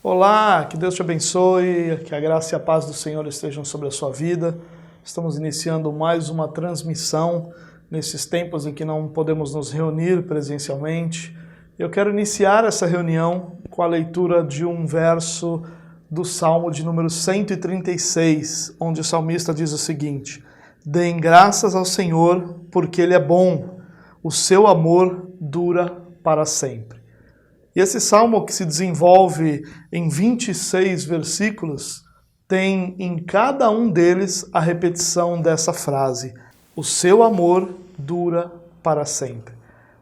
Olá, que Deus te abençoe, que a graça e a paz do Senhor estejam sobre a sua vida. Estamos iniciando mais uma transmissão nesses tempos em que não podemos nos reunir presencialmente. Eu quero iniciar essa reunião com a leitura de um verso do Salmo de número 136, onde o salmista diz o seguinte: Deem graças ao Senhor, porque Ele é bom, o seu amor dura para sempre. E esse salmo, que se desenvolve em 26 versículos, tem em cada um deles a repetição dessa frase: o seu amor dura para sempre.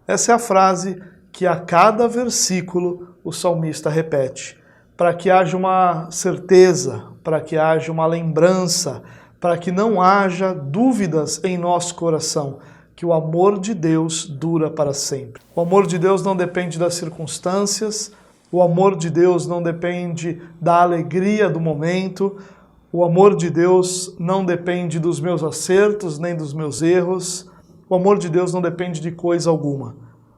Essa é a frase que a cada versículo o salmista repete, para que haja uma certeza, para que haja uma lembrança, para que não haja dúvidas em nosso coração, que o amor de Deus dura para sempre. O amor de Deus não depende das circunstâncias, o amor de Deus não depende da alegria do momento, o amor de Deus não depende dos meus acertos nem dos meus erros, o amor de Deus não depende de coisa alguma.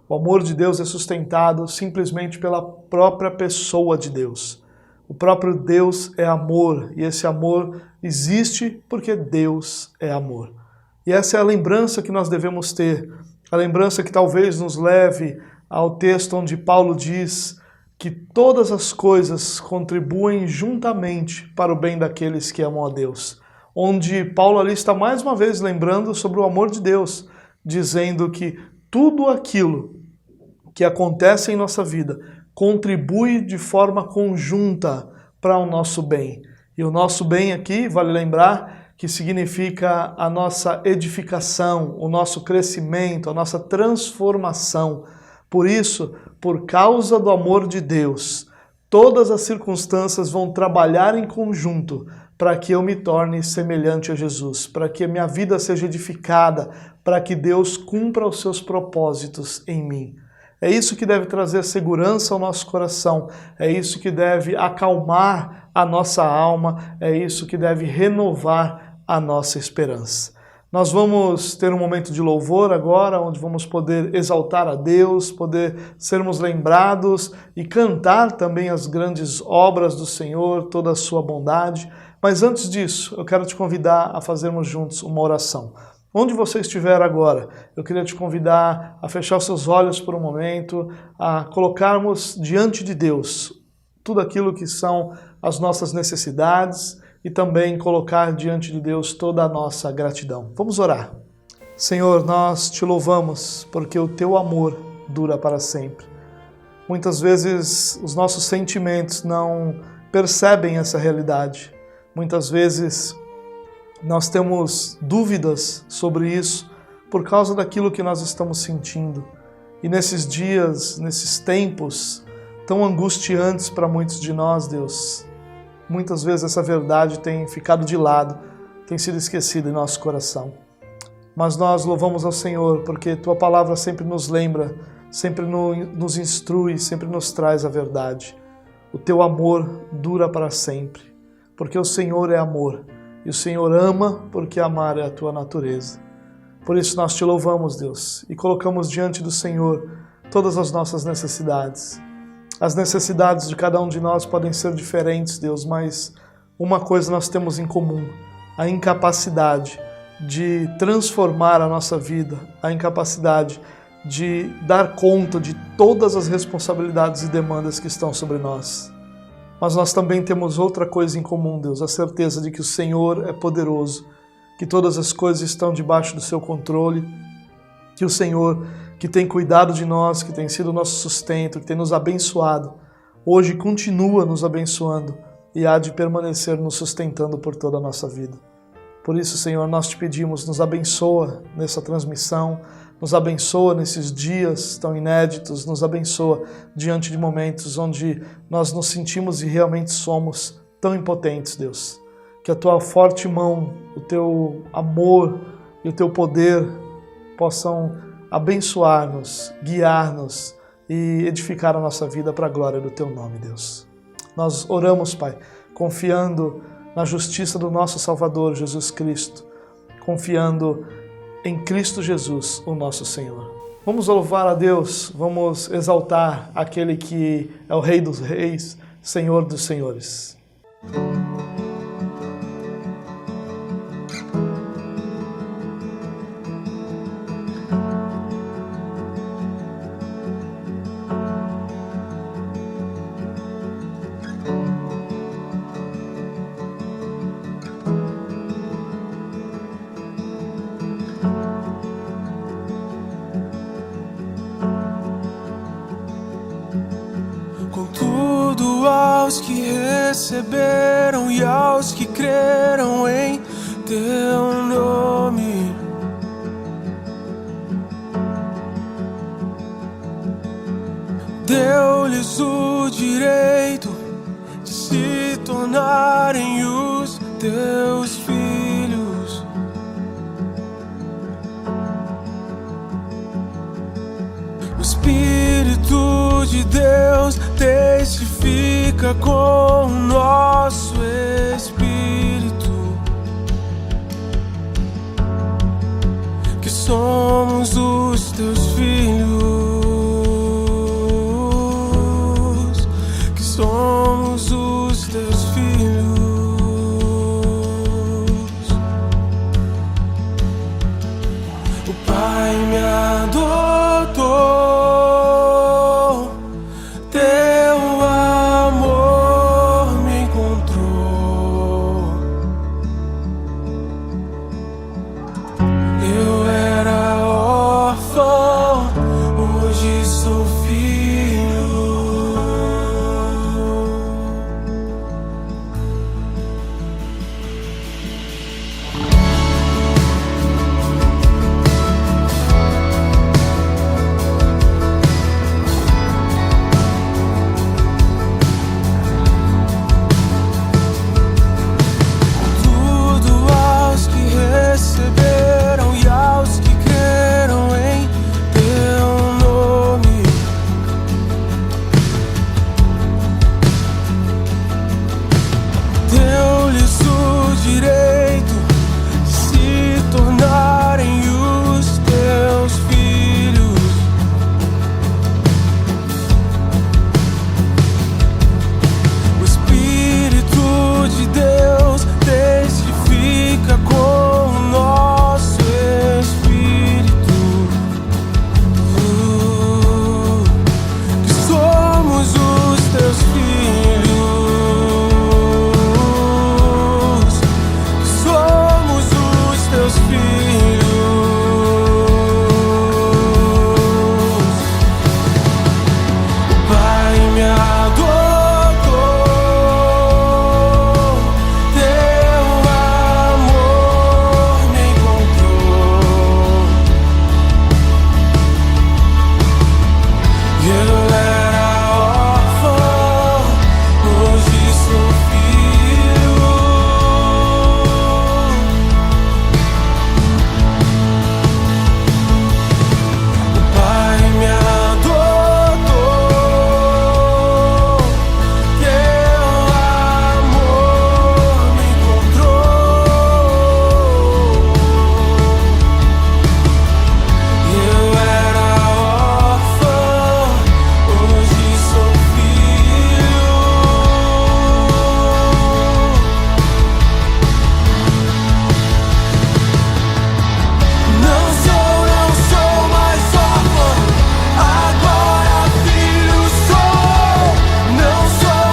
O amor de Deus é sustentado simplesmente pela própria pessoa de Deus. O próprio Deus é amor, e esse amor existe porque Deus é amor. E essa é a lembrança que nós devemos ter, a lembrança que talvez nos leve ao texto onde Paulo diz que todas as coisas contribuem juntamente para o bem daqueles que amam a Deus. Onde Paulo ali está mais uma vez lembrando sobre o amor de Deus, dizendo que tudo aquilo que acontece em nossa vida contribui de forma conjunta para o nosso bem. E o nosso bem aqui, vale lembrar, que significa a nossa edificação, o nosso crescimento, a nossa transformação. Por isso, por causa do amor de Deus, todas as circunstâncias vão trabalhar em conjunto para que eu me torne semelhante a Jesus, para que a minha vida seja edificada, para que Deus cumpra os seus propósitos em mim. É isso que deve trazer segurança ao nosso coração, é isso que deve acalmar a nossa alma, é isso que deve renovar a nossa esperança. Nós vamos ter um momento de louvor agora, onde vamos poder exaltar a Deus, poder sermos lembrados e cantar também as grandes obras do Senhor, toda a sua bondade. Mas antes disso, eu quero te convidar a fazermos juntos uma oração. Onde você estiver agora, eu queria te convidar a fechar os seus olhos por um momento, a colocarmos diante de Deus tudo aquilo que são as nossas necessidades e também colocar diante de Deus toda a nossa gratidão. Vamos orar. Senhor, nós te louvamos porque o teu amor dura para sempre. Muitas vezes os nossos sentimentos não percebem essa realidade. Muitas vezes nós temos dúvidas sobre isso por causa daquilo que nós estamos sentindo. E nesses dias, nesses tempos tão angustiantes para muitos de nós, Deus, muitas vezes essa verdade tem ficado de lado, tem sido esquecida em nosso coração. Mas nós louvamos ao Senhor porque Tua palavra sempre nos lembra, sempre nos instrui, sempre nos traz a verdade. O Teu amor dura para sempre, porque o Senhor é amor. E o Senhor ama porque amar é a Tua natureza. Por isso nós Te louvamos, Deus, e colocamos diante do Senhor todas as nossas necessidades. As necessidades de cada um de nós podem ser diferentes, Deus, mas uma coisa nós temos em comum: a incapacidade de transformar a nossa vida, a incapacidade de dar conta de todas as responsabilidades e demandas que estão sobre nós. Mas nós também temos outra coisa em comum, Deus, a certeza de que o Senhor é poderoso, que todas as coisas estão debaixo do seu controle, que o Senhor, que tem cuidado de nós, que tem sido o nosso sustento, que tem nos abençoado, hoje continua nos abençoando e há de permanecer nos sustentando por toda a nossa vida. Por isso, Senhor, nós te pedimos, nos abençoa nessa transmissão, nos abençoa nesses dias tão inéditos, nos abençoa diante de momentos onde nós nos sentimos e realmente somos tão impotentes, Deus. Que a Tua forte mão, o Teu amor e o Teu poder possam abençoar-nos, guiar-nos e edificar a nossa vida para a glória do Teu nome, Deus. Nós oramos, Pai, confiando na justiça do nosso Salvador, Jesus Cristo, confiando em Cristo Jesus, o nosso Senhor. Vamos louvar a Deus, vamos exaltar aquele que é o Rei dos Reis, Senhor dos Senhores. Contudo, aos que receberam e aos que creram em teu nome, deu-lhes o direito de se tornarem os teus filhos. O Espírito de Deus testifica com o nosso espírito que somos os teus filhos, que somos os teus filhos. O Pai me adotou, teu amor me encontrou. Eu era órfão, hoje sou filho. Tudo aos que receberam e aos que creram em teu nome, deu-lhes o direito de se tornarem os teus filhos. O Espírito de Deus testifica com o nosso espírito que somos os teus filhos, que somos os teus filhos. O Pai me adotou, teu amor me encontrou. Eu era órfão, hoje sou filho. O Pai me adotou, teu amor me encontrou. Eu era órfão, hoje sou filho. Não sou mais órfão, agora filho sou. Não sou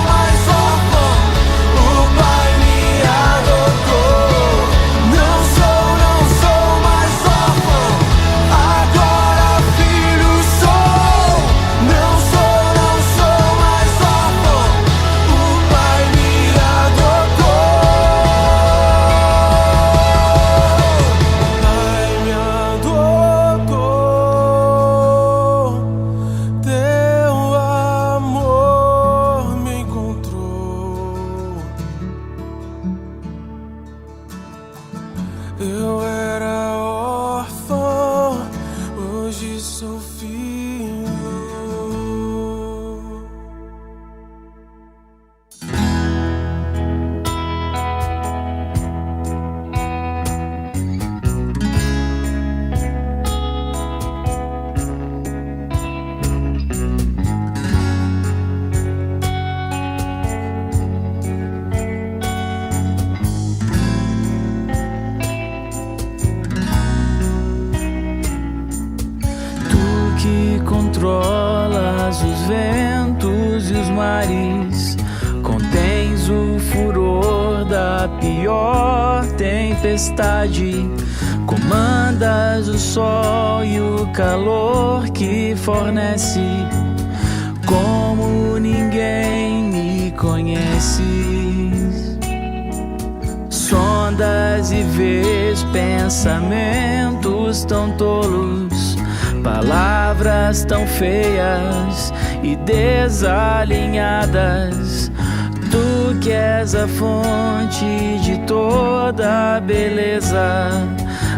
mais órfão, o Pai me adotou. Não sou mais órfão, agora filho sou. Não sou mais órfão, o Pai me adotou. Pai me adotou, teu amor me encontrou. Eu era órfão, hoje sou filho. pior tempestade. Comandas o sol e o calor que fornece, como ninguém me conhece. Sondas e vês pensamentos tão tolos, palavras tão feias e desalinhadas. Tu que és a fonte de toda beleza,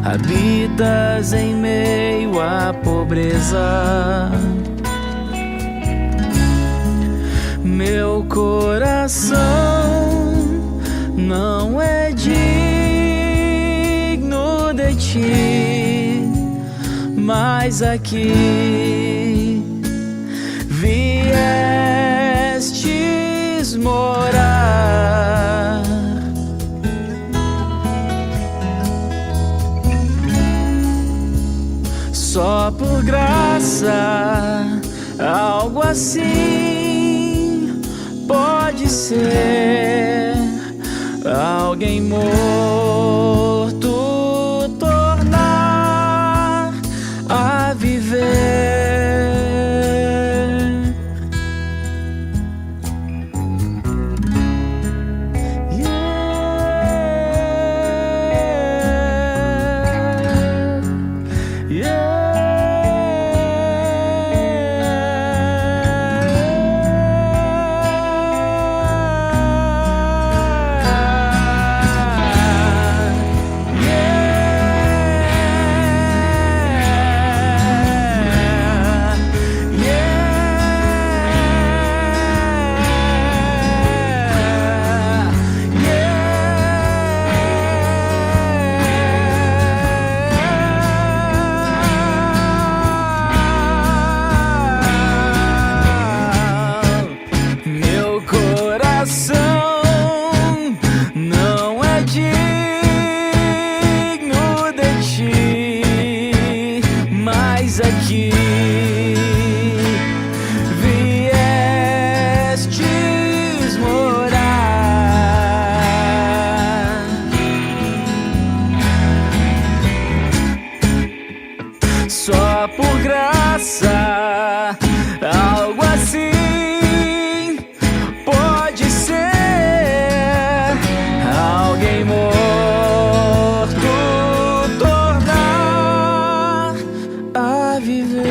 habitas em meio à pobreza. Meu coração não é digno de ti, mas aqui viestes morar. Só por graça, algo assim pode ser. Alguém morto tornar a viver. Não é digno de ti, mas aqui viestes morar. Só por graça, algo assim pode ser. Alguém morto tornar a viver.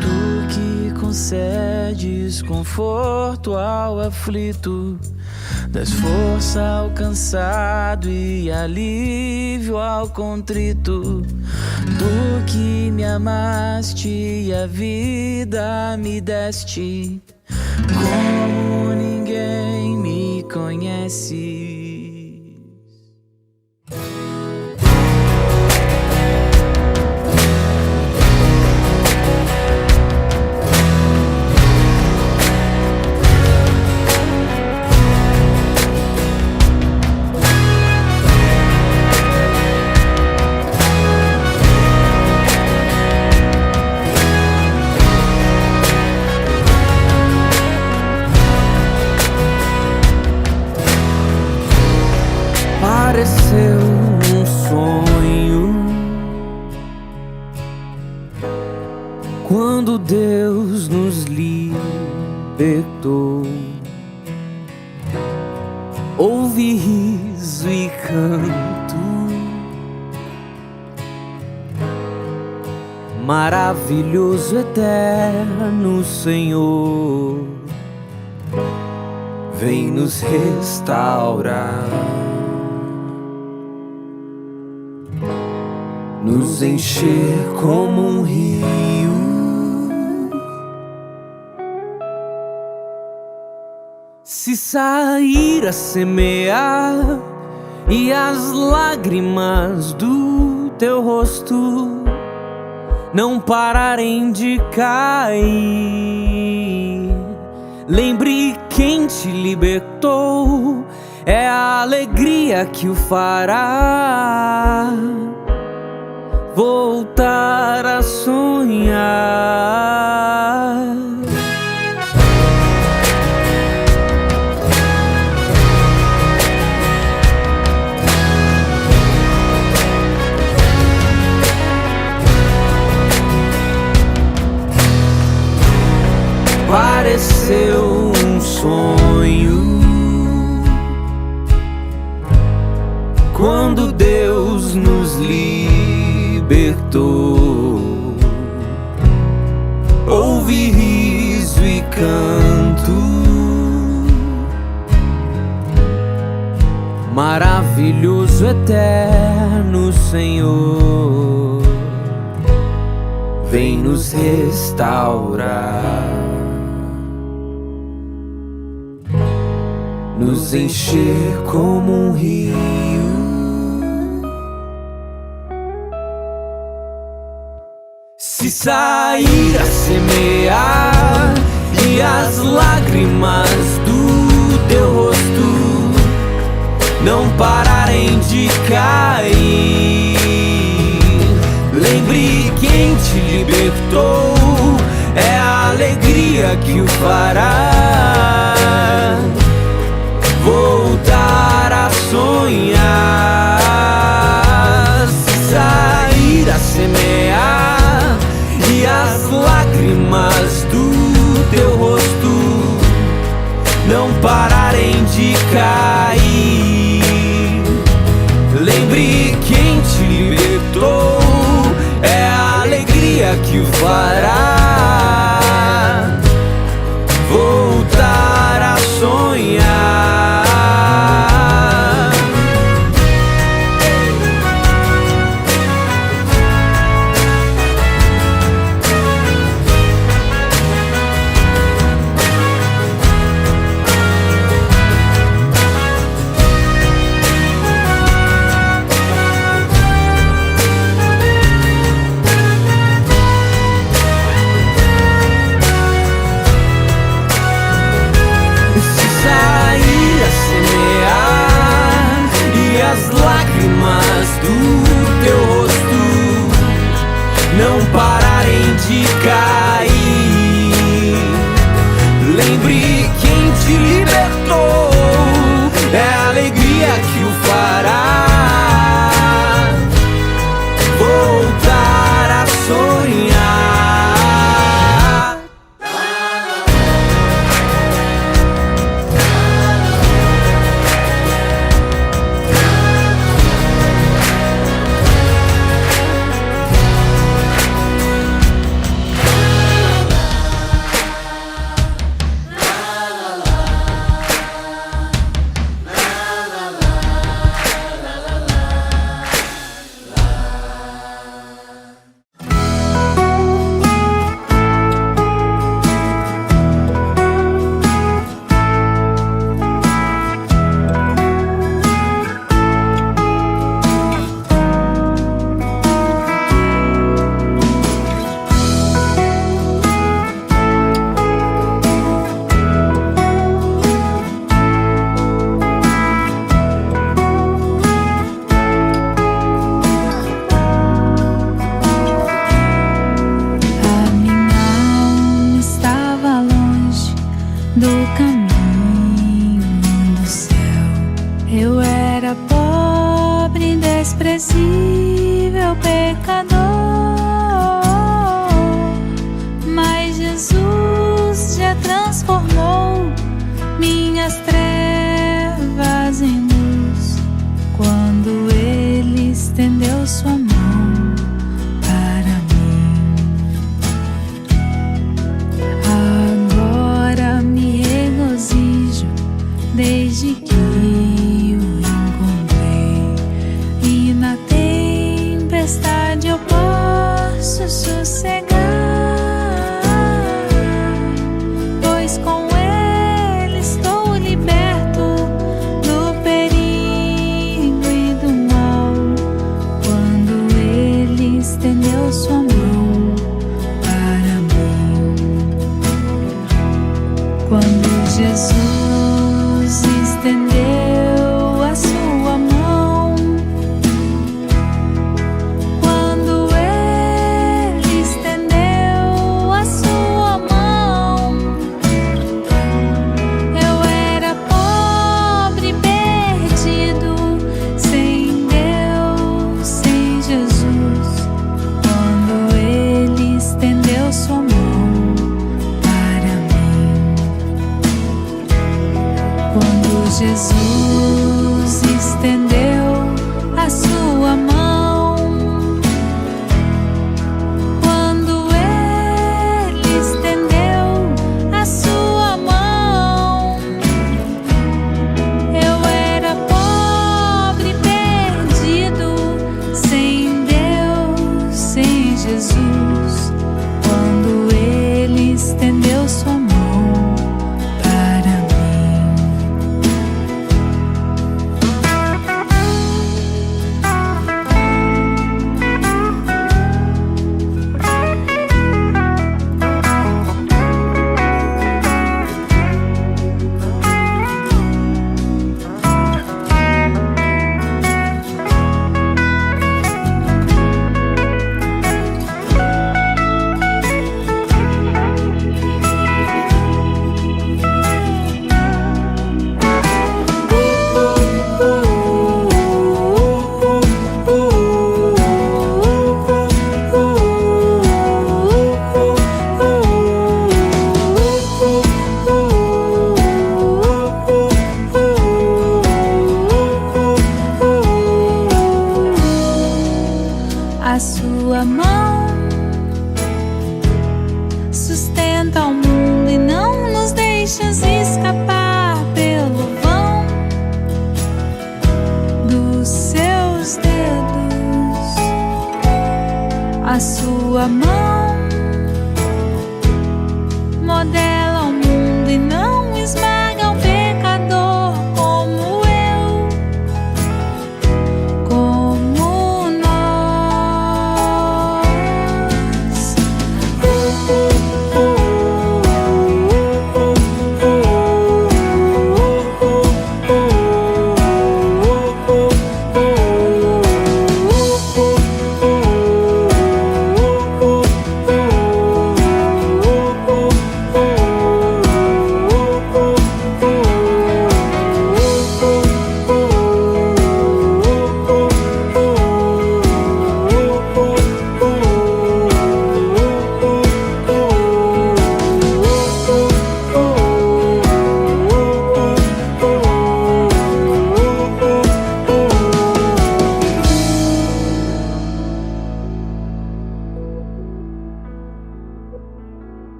Tu que concedes conforto ao aflito, das força ao cansado e alívio ao contrito. Tu que me amaste e a vida me deste, como ninguém me conhece. Pareceu um sonho quando Deus nos libertou. Ouvi riso e canto, maravilhoso, eterno Senhor, vem nos restaurar, nos encher como um rio. Se sair a semear e as lágrimas do teu rosto não pararem de cair, lembre quem te libertou, é a alegria que o fará voltar a sonhar. quando Deus nos libertou. Ouve riso e canto, maravilhoso, eterno Senhor, vem nos restaurar, nos encher como um rio. Se sair a semear e as lágrimas do teu rosto não pararem de cair, lembre quem te libertou, é a alegria que o fará voltar a sonhar. Se sair a semear e as lágrimas do teu rosto não pararem de cair, lembre quem te libertou, é a alegria que o fará voltar a sonhar. Não pararem de cair, lembre quem te libertou, é a alegria que o fará voltar a sonhar. desprezível pecador, mas Jesus já transformou minhas trevas em luz, quando Ele estendeu sua mão para mim. Agora me regozijo desde que na tempestade eu posso sossegar, pois com Ele estou liberto do perigo e do mal, quando Ele estendeu sua mão para mim. Quando Jesus estendeu a sua mão, Jesus estendeu a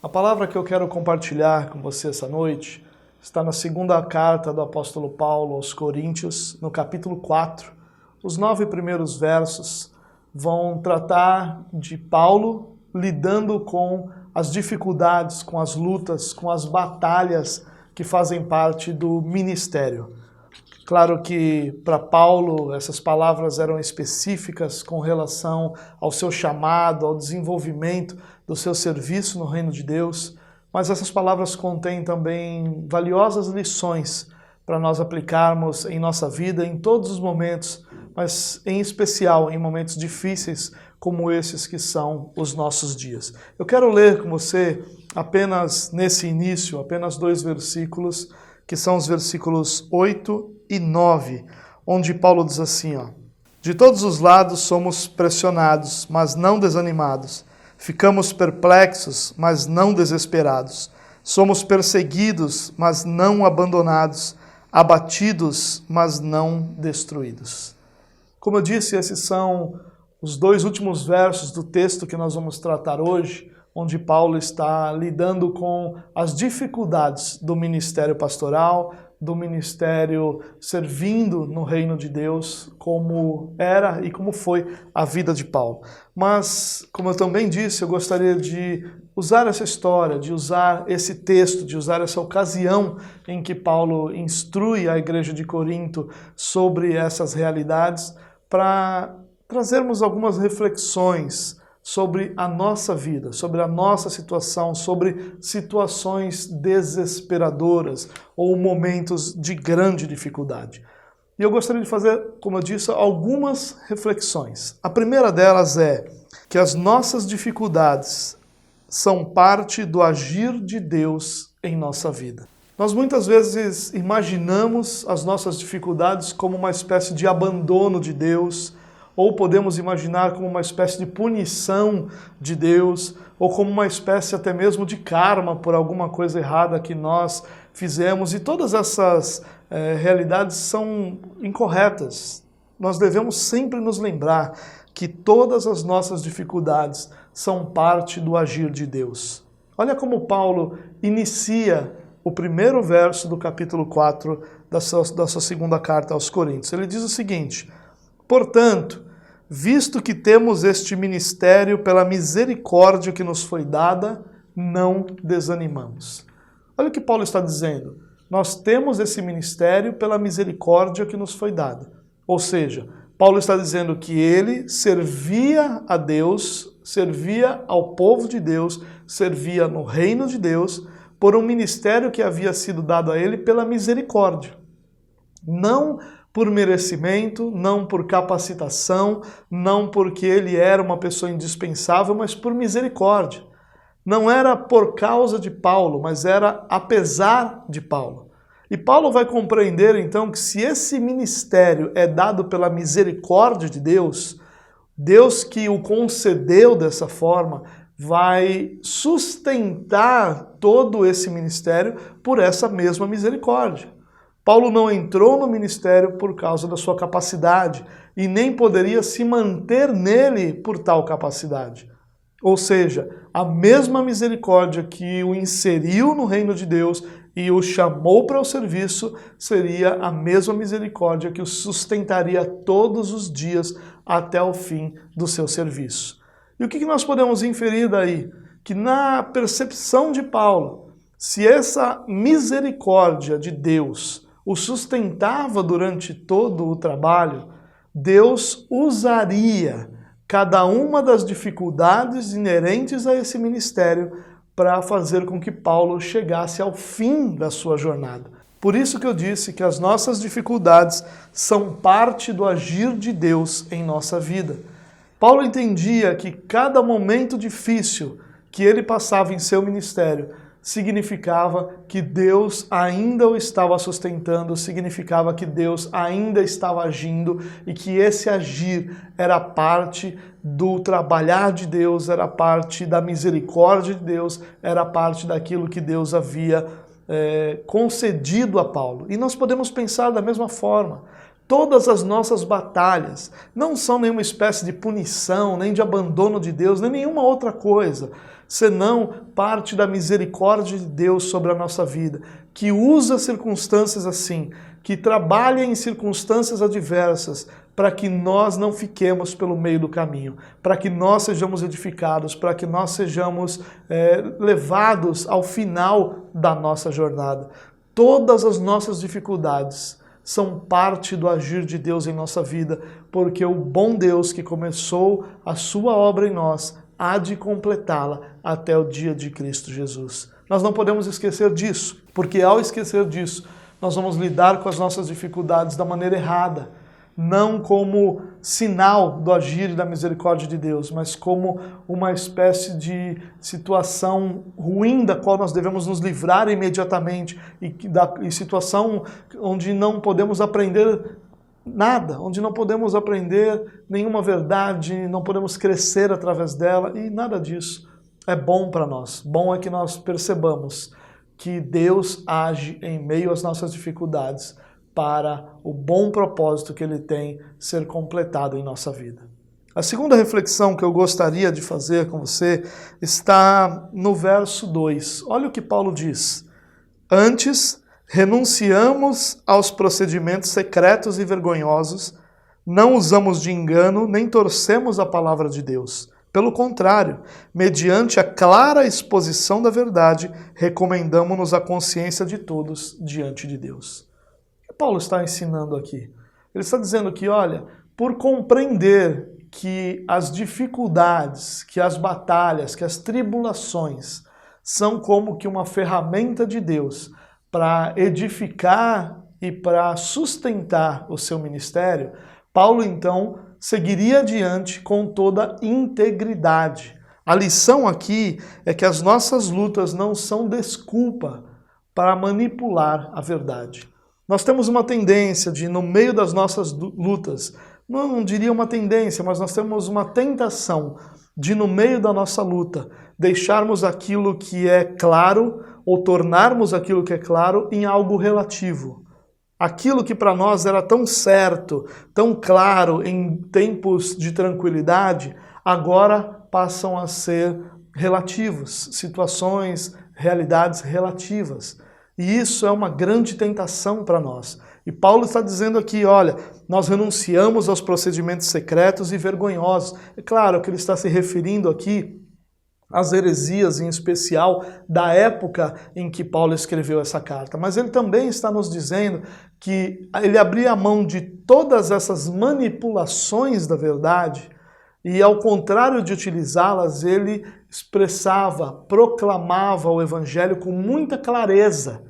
A palavra que eu quero compartilhar com você essa noite está na segunda carta do apóstolo Paulo aos Coríntios, no capítulo 4. Os 9 primeiros versos vão tratar de Paulo lidando com as dificuldades, com as lutas, com as batalhas que fazem parte do ministério. Claro que para Paulo essas palavras eram específicas com relação ao seu chamado, ao desenvolvimento do seu serviço no reino de Deus, mas essas palavras contêm também valiosas lições para nós aplicarmos em nossa vida em todos os momentos, mas em especial em momentos difíceis como esses que são os nossos dias. Eu quero ler com você apenas nesse início, apenas 2 versículos, que são os versículos 8 e 9, onde Paulo diz assim, de todos os lados somos pressionados, mas não desanimados. Ficamos perplexos, mas não desesperados. Somos perseguidos, mas não abandonados. Abatidos, mas não destruídos. Como eu disse, esses são os 2 últimos versos do texto que nós vamos tratar hoje, onde Paulo está lidando com as dificuldades do ministério pastoral, do ministério servindo no reino de Deus, como era e como foi a vida de Paulo. Mas, como eu também disse, eu gostaria de usar essa história, de usar esse texto, de usar essa ocasião em que Paulo instrui a igreja de Corinto sobre essas realidades, para trazermos algumas reflexões sobre a nossa vida, sobre a nossa situação, sobre situações desesperadoras ou momentos de grande dificuldade. E eu gostaria de fazer, como eu disse, algumas reflexões. A primeira delas é que as nossas dificuldades são parte do agir de Deus em nossa vida. Nós muitas vezes imaginamos as nossas dificuldades como uma espécie de abandono de Deus, ou podemos imaginar como uma espécie de punição de Deus, ou como uma espécie até mesmo de karma por alguma coisa errada que nós fizemos. E todas essas realidades são incorretas. Nós devemos sempre nos lembrar que todas as nossas dificuldades são parte do agir de Deus. Olha como Paulo inicia o primeiro verso do capítulo 4 da sua segunda carta aos Coríntios. Ele diz o seguinte: portanto, visto que temos este ministério pela misericórdia que nos foi dada, não desanimamos. Olha o que Paulo está dizendo. Nós temos esse ministério pela misericórdia que nos foi dada. Ou seja, Paulo está dizendo que ele servia a Deus, servia ao povo de Deus, servia no reino de Deus, por um ministério que havia sido dado a ele pela misericórdia. Não por merecimento, não por capacitação, não porque ele era uma pessoa indispensável, mas por misericórdia. Não era por causa de Paulo, mas era apesar de Paulo. E Paulo vai compreender então que se esse ministério é dado pela misericórdia de Deus, Deus que o concedeu dessa forma, vai sustentar todo esse ministério por essa mesma misericórdia. Paulo não entrou no ministério por causa da sua capacidade e nem poderia se manter nele por tal capacidade. Ou seja, a mesma misericórdia que o inseriu no reino de Deus e o chamou para o serviço seria a mesma misericórdia que o sustentaria todos os dias até o fim do seu serviço. E o que nós podemos inferir daí? Que na percepção de Paulo, se essa misericórdia de Deus o sustentava durante todo o trabalho, Deus usaria cada uma das dificuldades inerentes a esse ministério para fazer com que Paulo chegasse ao fim da sua jornada. Por isso que eu disse que as nossas dificuldades são parte do agir de Deus em nossa vida. Paulo entendia que cada momento difícil que ele passava em seu ministério significava que Deus ainda o estava sustentando, significava que Deus ainda estava agindo e que esse agir era parte do trabalhar de Deus, era parte da misericórdia de Deus, era parte daquilo que Deus havia concedido a Paulo. E nós podemos pensar da mesma forma. Todas as nossas batalhas não são nenhuma espécie de punição, nem de abandono de Deus, nem nenhuma outra coisa, senão parte da misericórdia de Deus sobre a nossa vida, que usa circunstâncias assim, que trabalha em circunstâncias adversas, para que nós não fiquemos pelo meio do caminho, para que nós sejamos edificados, para que nós sejamos levados ao final da nossa jornada. Todas as nossas dificuldades são parte do agir de Deus em nossa vida, porque o bom Deus que começou a sua obra em nós há de completá-la até o dia de Cristo Jesus. Nós não podemos esquecer disso, porque ao esquecer disso, nós vamos lidar com as nossas dificuldades da maneira errada, não como sinal do agir e da misericórdia de Deus, mas como uma espécie de situação ruim da qual nós devemos nos livrar imediatamente e situação onde não podemos aprender nada, onde não podemos aprender nenhuma verdade, não podemos crescer através dela e nada disso é bom para nós. Bom é que nós percebamos que Deus age em meio às nossas dificuldades para o bom propósito que Ele tem ser completado em nossa vida. A segunda reflexão que eu gostaria de fazer com você está no verso 2. Olha o que Paulo diz. Antes, renunciamos aos procedimentos secretos e vergonhosos, não usamos de engano, nem torcemos a palavra de Deus. Pelo contrário, mediante a clara exposição da verdade, recomendamos-nos a consciência de todos diante de Deus. O que Paulo está ensinando aqui? Ele está dizendo que, olha, por compreender que as dificuldades, que as batalhas, que as tribulações são como que uma ferramenta de Deus para edificar e para sustentar o seu ministério, Paulo então seguiria adiante com toda integridade. A lição aqui é que as nossas lutas não são desculpa para manipular a verdade. Nós temos uma tendência de, no meio das nossas lutas, não diria uma tendência, mas nós temos uma tentação de, no meio da nossa luta, deixarmos aquilo que é claro ou tornarmos aquilo que é claro em algo relativo. Aquilo que para nós era tão certo, tão claro em tempos de tranquilidade, agora passam a ser relativos, situações, realidades relativas. E isso é uma grande tentação para nós. E Paulo está dizendo aqui, olha, nós renunciamos aos procedimentos secretos e vergonhosos. É claro que ele está se referindo aqui às heresias, em especial da época em que Paulo escreveu essa carta. Mas ele também está nos dizendo que ele abria a mão de todas essas manipulações da verdade e, ao contrário de utilizá-las, ele expressava, proclamava o evangelho com muita clareza.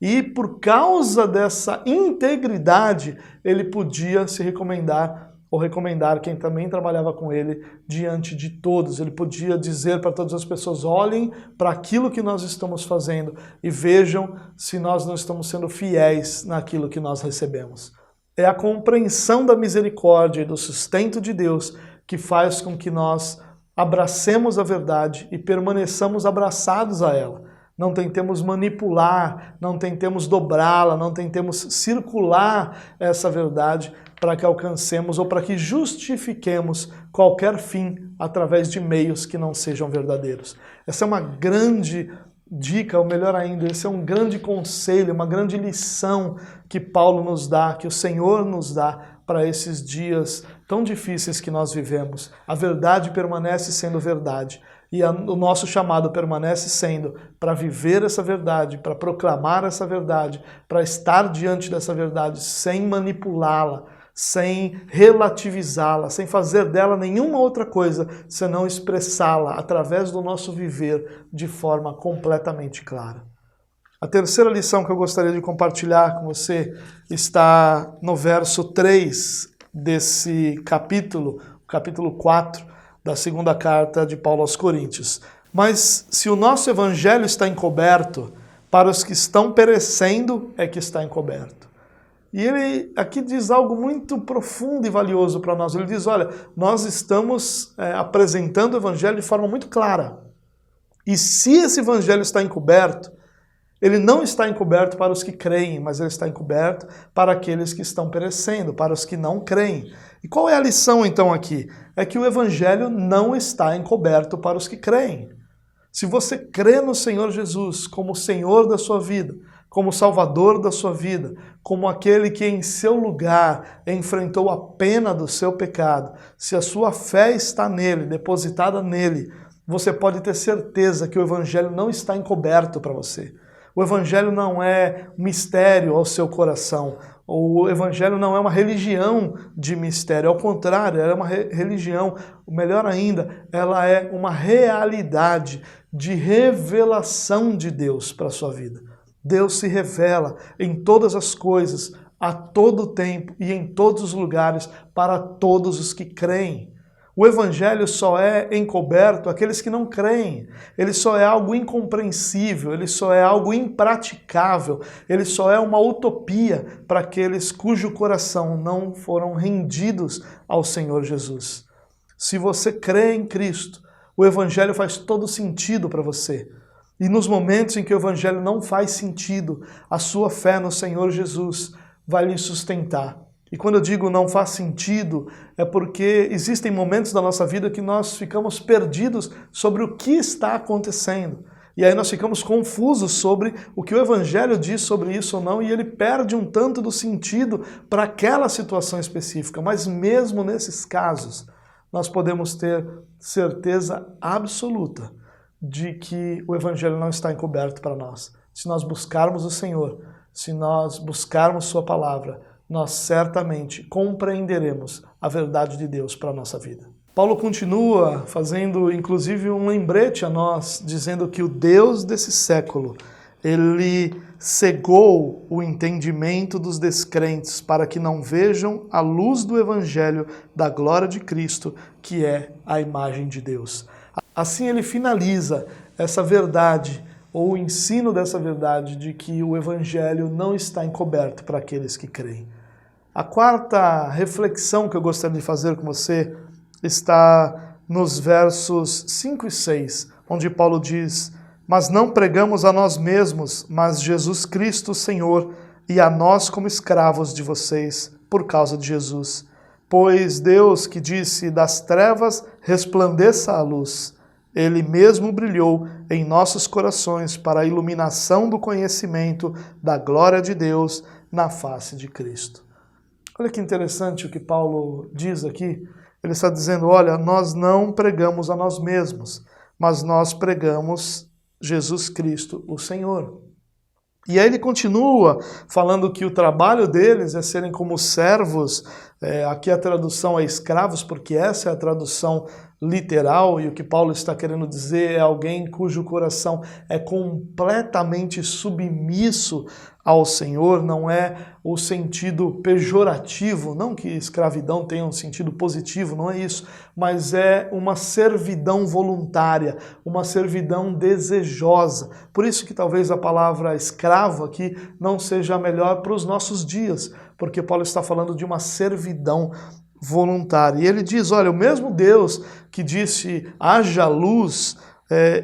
E por causa dessa integridade, ele podia se recomendar ou recomendar quem também trabalhava com ele diante de todos. Ele podia dizer para todas as pessoas, olhem para aquilo que nós estamos fazendo e vejam se nós não estamos sendo fiéis naquilo que nós recebemos. É a compreensão da misericórdia e do sustento de Deus que faz com que nós abracemos a verdade e permaneçamos abraçados a ela. Não tentemos manipular, não tentemos dobrá-la, não tentemos circular essa verdade para que alcancemos ou para que justifiquemos qualquer fim através de meios que não sejam verdadeiros. Essa é uma grande dica, ou melhor ainda, esse é um grande conselho, uma grande lição que Paulo nos dá, que o Senhor nos dá para esses dias tão difíceis que nós vivemos. A verdade permanece sendo verdade. E o nosso chamado permanece sendo para viver essa verdade, para proclamar essa verdade, para estar diante dessa verdade sem manipulá-la, sem relativizá-la, sem fazer dela nenhuma outra coisa, senão expressá-la através do nosso viver de forma completamente clara. A terceira lição que eu gostaria de compartilhar com você está no verso 3 desse capítulo, capítulo 4, da segunda carta de Paulo aos Coríntios. Mas se o nosso evangelho está encoberto, para os que estão perecendo é que está encoberto. E ele aqui diz algo muito profundo e valioso para nós. Ele diz, olha, nós estamos apresentando o evangelho de forma muito clara. E se esse evangelho está encoberto, Ele não está encoberto para os que creem, mas ele está encoberto para aqueles que estão perecendo, para os que não creem. E qual é a lição então aqui? É que o evangelho não está encoberto para os que creem. Se você crê no Senhor Jesus como Senhor da sua vida, como Salvador da sua vida, como aquele que em seu lugar enfrentou a pena do seu pecado, se a sua fé está nele, depositada nele, você pode ter certeza que o evangelho não está encoberto para você. O evangelho não é mistério ao seu coração. O evangelho não é uma religião de mistério. Ao contrário, ela é uma religião, melhor ainda, ela é uma realidade de revelação de Deus para a sua vida. Deus se revela em todas as coisas, a todo tempo e em todos os lugares para todos os que creem. O evangelho só é encoberto àqueles que não creem. Ele só é algo incompreensível, ele só é algo impraticável, ele só é uma utopia para aqueles cujo coração não foram rendidos ao Senhor Jesus. Se você crê em Cristo, o evangelho faz todo sentido para você. E nos momentos em que o evangelho não faz sentido, a sua fé no Senhor Jesus vai lhe sustentar. E quando eu digo não faz sentido, é porque existem momentos da nossa vida que nós ficamos perdidos sobre o que está acontecendo. E aí nós ficamos confusos sobre o que o evangelho diz sobre isso ou não, e ele perde um tanto do sentido para aquela situação específica. Mas mesmo nesses casos, nós podemos ter certeza absoluta de que o evangelho não está encoberto para nós. Se nós buscarmos o Senhor, se nós buscarmos sua palavra, nós certamente compreenderemos a verdade de Deus para a nossa vida. Paulo continua fazendo inclusive um lembrete a nós, dizendo que o Deus desse século, ele cegou o entendimento dos descrentes para que não vejam a luz do evangelho da glória de Cristo, que é a imagem de Deus. Assim ele finaliza essa verdade, ou o ensino dessa verdade de que o evangelho não está encoberto para aqueles que creem. A quarta reflexão que eu gostaria de fazer com você está nos versos 5 e 6, onde Paulo diz: mas não pregamos a nós mesmos, mas Jesus Cristo Senhor, e a nós como escravos de vocês, por causa de Jesus. Pois Deus, que disse, das trevas resplandeça a luz, Ele mesmo brilhou em nossos corações para a iluminação do conhecimento da glória de Deus na face de Cristo. Olha que interessante o que Paulo diz aqui. Ele está dizendo, olha, nós não pregamos a nós mesmos, mas nós pregamos Jesus Cristo, o Senhor. E aí ele continua falando que o trabalho deles é serem como servos, aqui a tradução é escravos, porque essa é a tradução literal, e o que Paulo está querendo dizer é alguém cujo coração é completamente submisso ao Senhor, não é o sentido pejorativo, não que escravidão tenha um sentido positivo, não é isso, mas é uma servidão voluntária, uma servidão desejosa. Por isso que talvez a palavra escravo aqui não seja a melhor para os nossos dias, porque Paulo está falando de uma servidão voluntária. E ele diz, olha, o mesmo Deus que disse haja luz,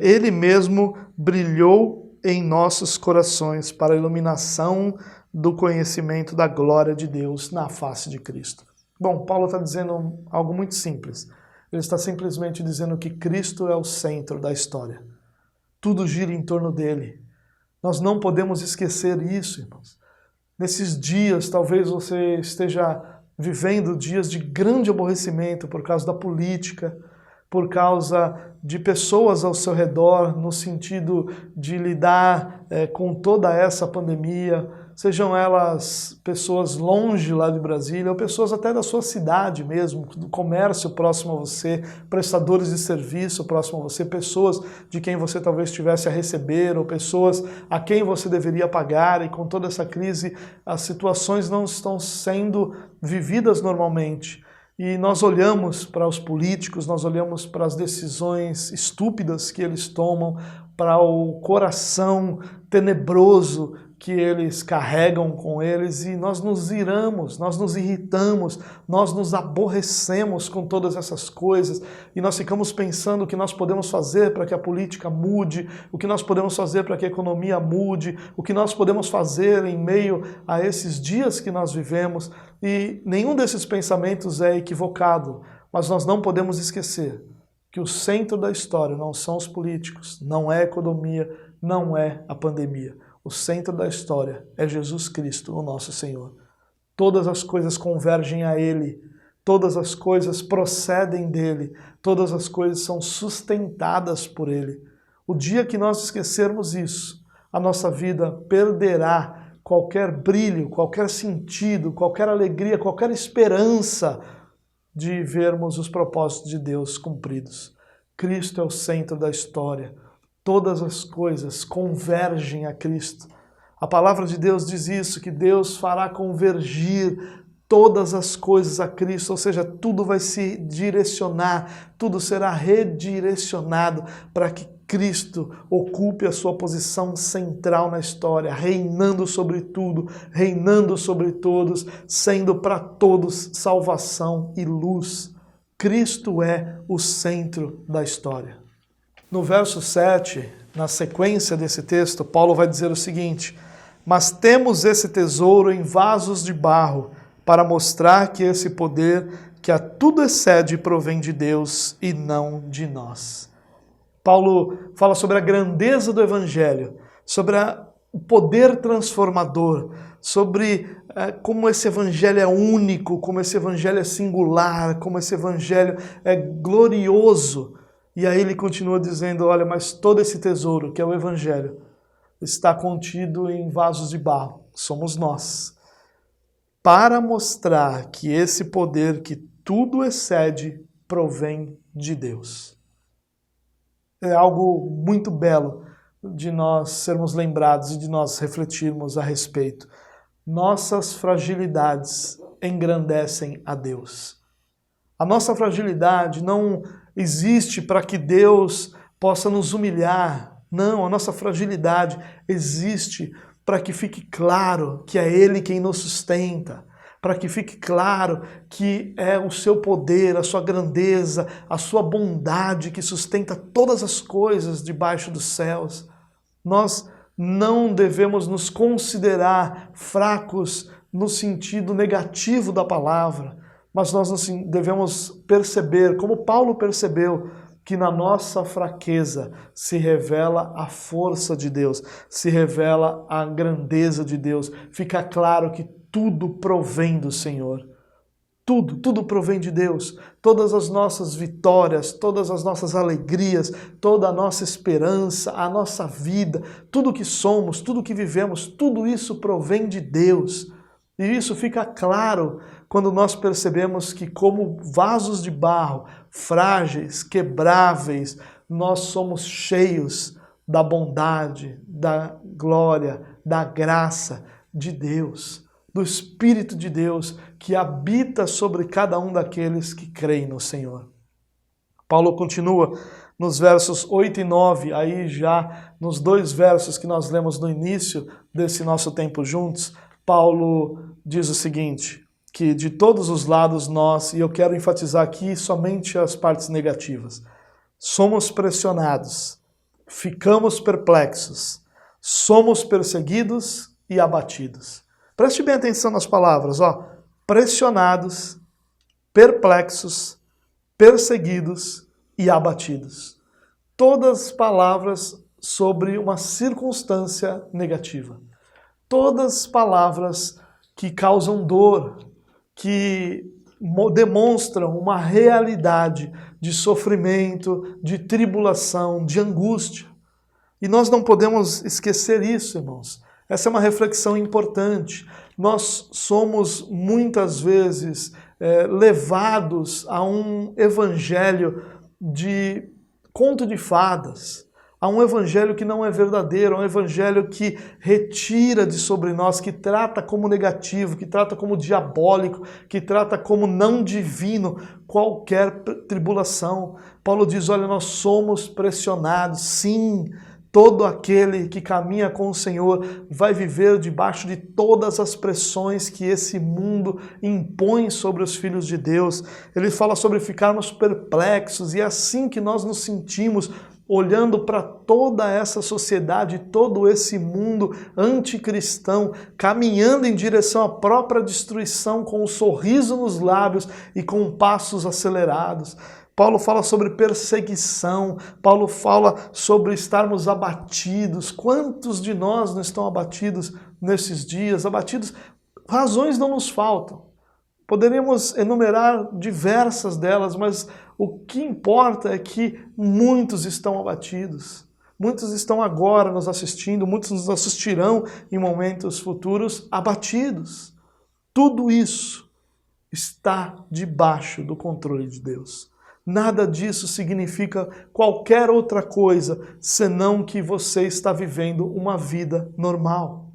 ele mesmo brilhou em nossos corações para a iluminação do conhecimento da glória de Deus na face de Cristo. Bom, Paulo está dizendo algo muito simples. Ele está simplesmente dizendo que Cristo é o centro da história. Tudo gira em torno dele. Nós não podemos esquecer isso, irmãos. Nesses dias, talvez você esteja vivendo dias de grande aborrecimento por causa da política, por causa de pessoas ao seu redor, no sentido de lidar com toda essa pandemia, sejam elas pessoas longe lá de Brasília, ou pessoas até da sua cidade mesmo, do comércio próximo a você, prestadores de serviço próximo a você, pessoas de quem você talvez tivesse a receber, ou pessoas a quem você deveria pagar, e com toda essa crise as situações não estão sendo vividas normalmente. E nós olhamos para os políticos, nós olhamos para as decisões estúpidas que eles tomam, para o coração tenebroso que eles carregam com eles, e nós nos iramos, nós nos irritamos, nós nos aborrecemos com todas essas coisas, e nós ficamos pensando o que nós podemos fazer para que a política mude, o que nós podemos fazer para que a economia mude, o que nós podemos fazer em meio a esses dias que nós vivemos, e nenhum desses pensamentos é equivocado, mas nós não podemos esquecer que o centro da história não são os políticos, não é a economia, não é a pandemia. O centro da história é Jesus Cristo, o nosso Senhor. Todas as coisas convergem a Ele, todas as coisas procedem dEle, todas as coisas são sustentadas por Ele. O dia que nós esquecermos isso, a nossa vida perderá qualquer brilho, qualquer sentido, qualquer alegria, qualquer esperança de vermos os propósitos de Deus cumpridos. Cristo é o centro da história. Todas as coisas convergem a Cristo. A palavra de Deus diz isso, que Deus fará convergir todas as coisas a Cristo, ou seja, tudo vai se direcionar, tudo será redirecionado para que Cristo ocupe a sua posição central na história, reinando sobre tudo, reinando sobre todos, sendo para todos salvação e luz. Cristo é o centro da história. No verso 7, na sequência desse texto, Paulo vai dizer o seguinte: mas temos esse tesouro em vasos de barro, para mostrar que esse poder que a tudo excede provém de Deus e não de nós. Paulo fala sobre a grandeza do Evangelho, sobre o poder transformador, sobre como esse Evangelho é único, como esse Evangelho é singular, como esse Evangelho é glorioso. E aí ele continua dizendo, olha, mas todo esse tesouro, que é o Evangelho, está contido em vasos de barro, somos nós, para mostrar que esse poder que tudo excede provém de Deus. É algo muito belo de nós sermos lembrados e de nós refletirmos a respeito. Nossas fragilidades engrandecem a Deus. A nossa fragilidade não existe para que Deus possa nos humilhar. Não, a nossa fragilidade existe para que fique claro que é Ele quem nos sustenta, para que fique claro que é o seu poder, a sua grandeza, a sua bondade que sustenta todas as coisas debaixo dos céus. Nós não devemos nos considerar fracos no sentido negativo da palavra, mas nós devemos perceber, como Paulo percebeu, que na nossa fraqueza se revela a força de Deus, se revela a grandeza de Deus. Fica claro que tudo provém do Senhor. Tudo provém de Deus. Todas as nossas vitórias, todas as nossas alegrias, toda a nossa esperança, a nossa vida, tudo que somos, tudo que vivemos, tudo isso provém de Deus. E isso fica claro quando nós percebemos que, como vasos de barro, frágeis, quebráveis, nós somos cheios da bondade, da glória, da graça de Deus, do Espírito de Deus que habita sobre cada um daqueles que creem no Senhor. Paulo continua nos versos 8 e 9, aí já nos dois versos que nós lemos no início desse nosso tempo juntos, Paulo diz o seguinte, que de todos os lados nós, e eu quero enfatizar aqui somente as partes negativas, somos pressionados, ficamos perplexos, somos perseguidos e abatidos. Preste bem atenção nas palavras, ó. Pressionados, perplexos, perseguidos e abatidos. Todas palavras sobre uma circunstância negativa. Todas palavras que causam dor, que demonstram uma realidade de sofrimento, de tribulação, de angústia. E nós não podemos esquecer isso, irmãos. Essa é uma reflexão importante. Nós somos muitas vezes levados a um evangelho de conto de fadas, a um evangelho que não é verdadeiro, a um evangelho que retira de sobre nós, que trata como negativo, que trata como diabólico, que trata como não divino qualquer tribulação. Paulo diz, olha, nós somos pressionados, sim, Todo aquele que caminha com o Senhor vai viver debaixo de todas as pressões que esse mundo impõe sobre os filhos de Deus. Ele fala sobre ficarmos perplexos, e é assim que nós nos sentimos olhando para toda essa sociedade, todo esse mundo anticristão, caminhando em direção à própria destruição, com um sorriso nos lábios e com passos acelerados. Paulo fala sobre perseguição, Paulo fala sobre estarmos abatidos. Quantos de nós não estão abatidos nesses dias? Abatidos, razões não nos faltam. Poderíamos enumerar diversas delas, mas o que importa é que muitos estão abatidos. Muitos estão agora nos assistindo, muitos nos assistirão em momentos futuros abatidos. Tudo isso está debaixo do controle de Deus. Nada disso significa qualquer outra coisa, senão que você está vivendo uma vida normal.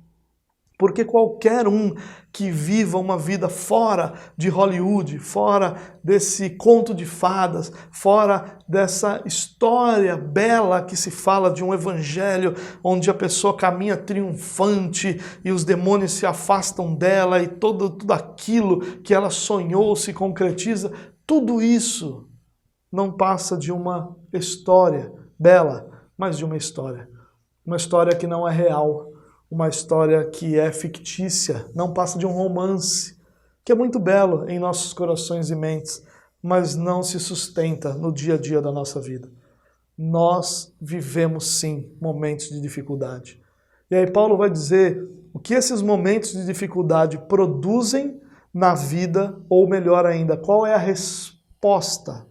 Porque qualquer um que viva uma vida fora de Hollywood, fora desse conto de fadas, fora dessa história bela que se fala de um evangelho onde a pessoa caminha triunfante e os demônios se afastam dela e tudo aquilo que ela sonhou se concretiza, tudo isso não passa de uma história bela, mas de uma história que não é real, uma história que é fictícia, não passa de um romance, que é muito belo em nossos corações e mentes, mas não se sustenta no dia a dia da nossa vida. Nós vivemos sim momentos de dificuldade. E aí Paulo vai dizer o que esses momentos de dificuldade produzem na vida, ou melhor ainda, qual é a resposta.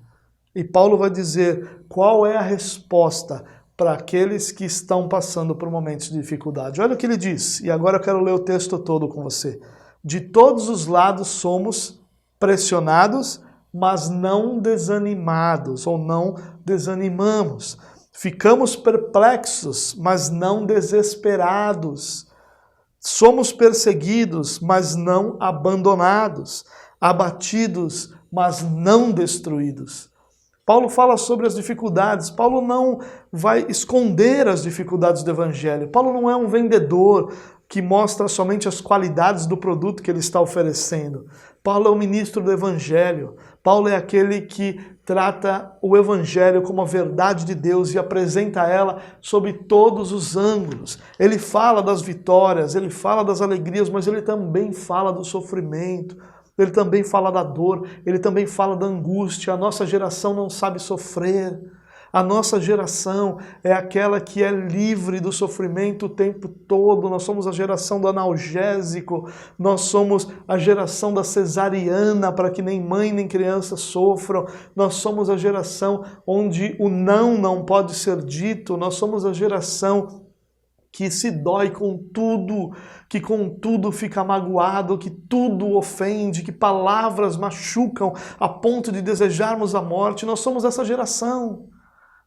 E Paulo vai dizer qual é a resposta para aqueles que estão passando por momentos de dificuldade. Olha o que ele diz, e agora eu quero ler o texto todo com você. De todos os lados somos pressionados, mas não desanimados, ou não desanimamos. Ficamos perplexos, mas não desesperados. Somos perseguidos, mas não abandonados. Abatidos, mas não destruídos. Paulo fala sobre as dificuldades. Paulo não vai esconder as dificuldades do evangelho. Paulo não é um vendedor que mostra somente as qualidades do produto que ele está oferecendo. Paulo é o ministro do evangelho. Paulo é aquele que trata o evangelho como a verdade de Deus e apresenta ela sob todos os ângulos. Ele fala das vitórias, ele fala das alegrias, mas ele também fala do sofrimento. Ele também fala da dor, ele também fala da angústia. A nossa geração não sabe sofrer. A nossa geração é aquela que é livre do sofrimento o tempo todo. Nós somos a geração do analgésico, nós somos a geração da cesariana para que nem mãe nem criança sofram. Nós somos a geração onde o não pode ser dito. Nós somos a geração que se dói com tudo, que com tudo fica magoado, que tudo ofende, que palavras machucam a ponto de desejarmos a morte. Nós somos essa geração.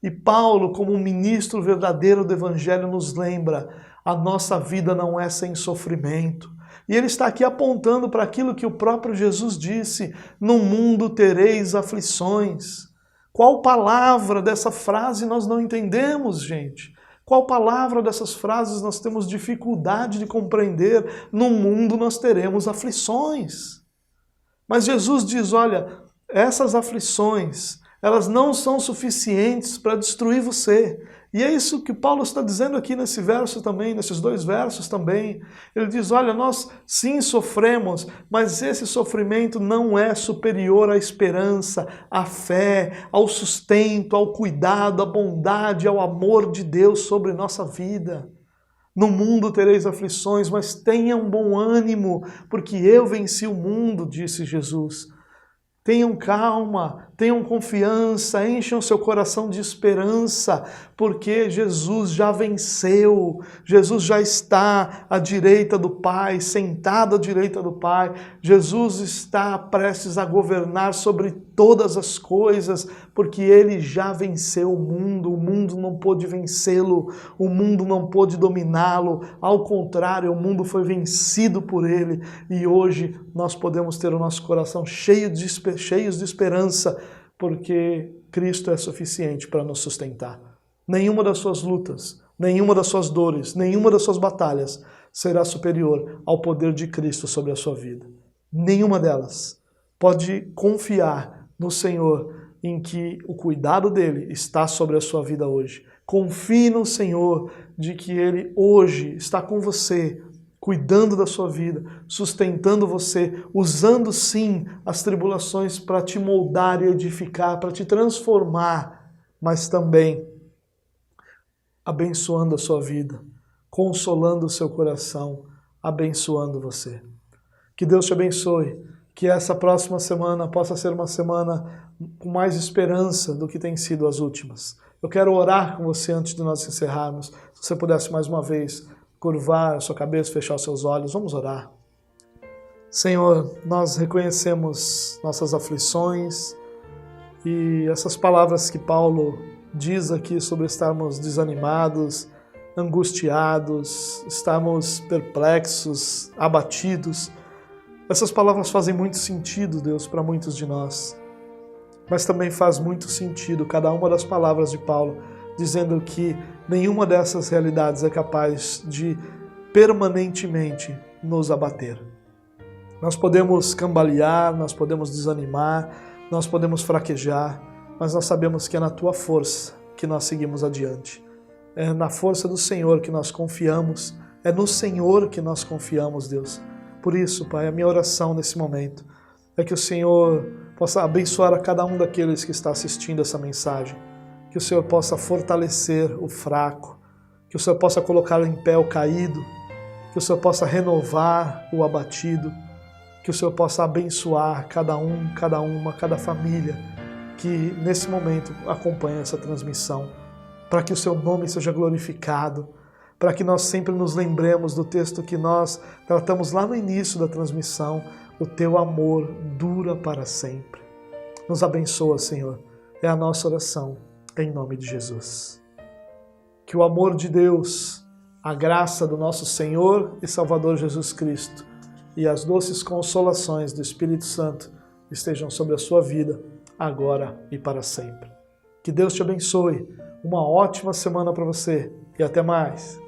E Paulo, como um ministro verdadeiro do Evangelho, nos lembra, a nossa vida não é sem sofrimento. E ele está aqui apontando para aquilo que o próprio Jesus disse, no mundo tereis aflições. Qual palavra dessa frase nós não entendemos, gente? Qual palavra dessas frases nós temos dificuldade de compreender? No mundo nós teremos aflições. Mas Jesus diz, olha, essas aflições, elas não são suficientes para destruir você. E é isso que Paulo está dizendo aqui nesse verso também, nesses dois versos também. Ele diz, olha, nós sim sofremos, mas esse sofrimento não é superior à esperança, à fé, ao sustento, ao cuidado, à bondade, ao amor de Deus sobre nossa vida. No mundo tereis aflições, mas tenham bom ânimo, porque eu venci o mundo, disse Jesus. Tenham calma, tenham confiança, encham seu coração de esperança, porque Jesus já venceu, Jesus já está à direita do Pai, sentado à direita do Pai, Jesus está prestes a governar sobre todas as coisas, porque Ele já venceu o mundo não pôde vencê-lo, o mundo não pôde dominá-lo, ao contrário, o mundo foi vencido por Ele, e hoje nós podemos ter o nosso coração cheios de esperança, porque Cristo é suficiente para nos sustentar. Nenhuma das suas lutas, nenhuma das suas dores, nenhuma das suas batalhas será superior ao poder de Cristo sobre a sua vida. Nenhuma delas. Pode confiar no Senhor em que o cuidado dele está sobre a sua vida hoje. Confie no Senhor de que Ele hoje está com você, cuidando da sua vida, sustentando você, usando sim as tribulações para te moldar e edificar, para te transformar, mas também abençoando a sua vida, consolando o seu coração, abençoando você. Que Deus te abençoe, que essa próxima semana possa ser uma semana com mais esperança do que tem sido as últimas. Eu quero orar com você antes de nós encerrarmos. Se você pudesse mais uma vez curvar a sua cabeça, fechar os seus olhos, vamos orar. Senhor, nós reconhecemos nossas aflições e essas palavras que Paulo diz aqui sobre estarmos desanimados, angustiados, estarmos perplexos, abatidos. Essas palavras fazem muito sentido, Deus, para muitos de nós. Mas também faz muito sentido cada uma das palavras de Paulo, dizendo que nenhuma dessas realidades é capaz de permanentemente nos abater. Nós podemos cambalear, nós podemos desanimar, nós podemos fraquejar, mas nós sabemos que é na Tua força que nós seguimos adiante. É na força do Senhor que nós confiamos, é no Senhor que nós confiamos, Deus. Por isso, Pai, a minha oração nesse momento é que o Senhor possa abençoar a cada um daqueles que está assistindo essa mensagem, que o Senhor possa fortalecer o fraco, que o Senhor possa colocar em pé o caído, que o Senhor possa renovar o abatido, que o Senhor possa abençoar cada um, cada uma, cada família que nesse momento acompanha essa transmissão, para que o Seu nome seja glorificado, para que nós sempre nos lembremos do texto que nós tratamos lá no início da transmissão, o Teu amor dura para sempre. Nos abençoa, Senhor, é a nossa oração, em nome de Jesus. Que o amor de Deus, a graça do nosso Senhor e Salvador Jesus Cristo e as doces consolações do Espírito Santo estejam sobre a sua vida, agora e para sempre. Que Deus te abençoe, uma ótima semana para você e até mais.